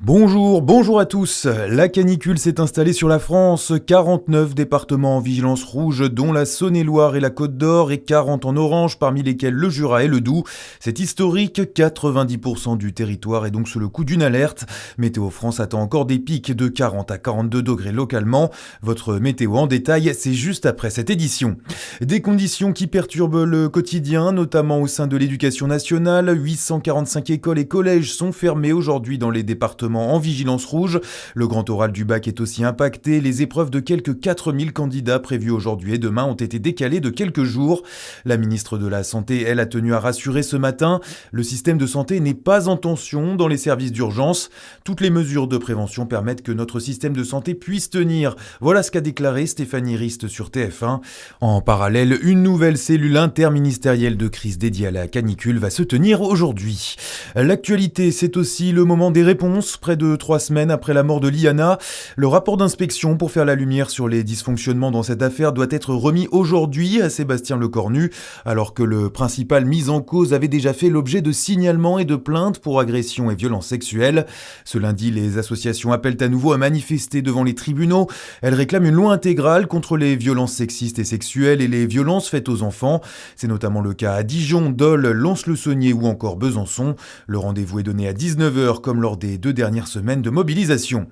Bonjour à tous. La canicule s'est installée sur la France. 49 départements en vigilance rouge, dont la Saône-et-Loire et la Côte d'Or, et 40 en orange, parmi lesquels le Jura et le Doubs. C'est historique, 90% du territoire est donc sous le coup d'une alerte. Météo France attend encore des pics de 40 à 42 degrés localement. Votre météo en détail, c'est juste après cette édition. Des conditions qui perturbent le quotidien, notamment au sein de l'éducation nationale. 845 écoles et collèges sont fermés aujourd'hui dans les départements en vigilance rouge. Le grand oral du bac est aussi impacté. Les épreuves de quelques 4000 candidats prévues aujourd'hui et demain ont été décalées de quelques jours. La ministre de la Santé, elle, a tenu à rassurer ce matin. Le système de santé n'est pas en tension dans les services d'urgence. Toutes les mesures de prévention permettent que notre système de santé puisse tenir. Voilà ce qu'a déclaré Stéphanie Rist sur TF1. En parallèle, une nouvelle cellule interministérielle de crise dédiée à la canicule va se tenir aujourd'hui. L'actualité, c'est aussi le moment des réponses. Près de 3 semaines après la mort de Liana, le rapport d'inspection pour faire la lumière sur les dysfonctionnements dans cette affaire doit être remis aujourd'hui à Sébastien Lecornu, alors que le principal mis en cause avait déjà fait l'objet de signalements et de plaintes pour agressions et violences sexuelles. Ce lundi, les associations appellent à nouveau à manifester devant les tribunaux. Elles réclament une loi intégrale contre les violences sexistes et sexuelles et les violences faites aux enfants. C'est notamment le cas à Dijon, Dole, Lons-le-Saunier ou encore Besançon. Le rendez-vous est donné à 19h comme lors des 2 dernières semaines de mobilisation.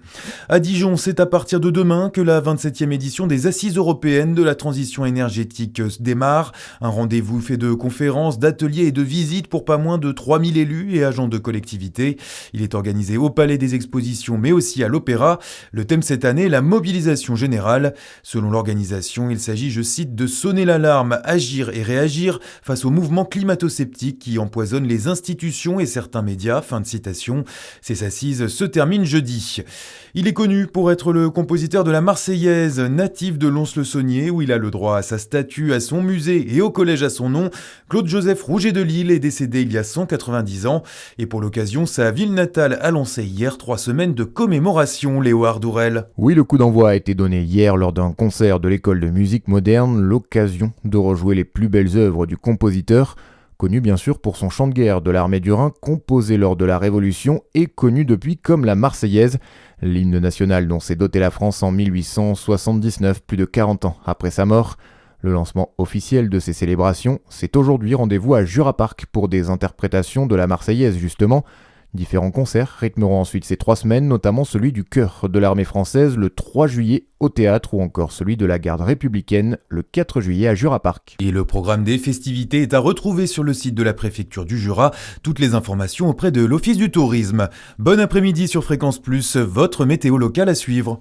À Dijon, c'est à partir de demain que la 27e édition des Assises européennes de la transition énergétique démarre. Un rendez-vous fait de conférences, d'ateliers et de visites pour pas moins de 3000 élus et agents de collectivités. Il est organisé au Palais des Expositions mais aussi à l'Opéra. Le thème cette année, la mobilisation générale. Selon l'organisation, il s'agit, je cite, de sonner l'alarme, agir et réagir face au mouvement climato-sceptique qui empoisonne les institutions et certains médias. Fin de citation. Ces assises se termine jeudi. Il est connu pour être le compositeur de la Marseillaise, natif de Lons-le-Saunier, où il a le droit à sa statue, à son musée et au collège à son nom. Claude-Joseph Rouget de Lille est décédé il y a 190 ans. Et pour l'occasion, sa ville natale a lancé hier 3 semaines de commémoration, Léo Ardourel. Oui, le coup d'envoi a été donné hier lors d'un concert de l'école de musique moderne, l'occasion de rejouer les plus belles œuvres du compositeur, connu bien sûr pour son chant de guerre de l'armée du Rhin composé lors de la Révolution et connu depuis comme la Marseillaise, l'hymne national dont s'est dotée la France en 1879, plus de 40 ans après sa mort. Le lancement officiel de ces célébrations, c'est aujourd'hui. Rendez-vous à Jura Park pour des interprétations de la Marseillaise justement. Différents concerts rythmeront ensuite ces 3 semaines, notamment celui du chœur de l'armée française le 3 juillet au théâtre ou encore celui de la garde républicaine le 4 juillet à Jura Park. Et le programme des festivités est à retrouver sur le site de la préfecture du Jura. Toutes les informations auprès de l'Office du tourisme. Bon après-midi sur Fréquence Plus, votre météo locale à suivre.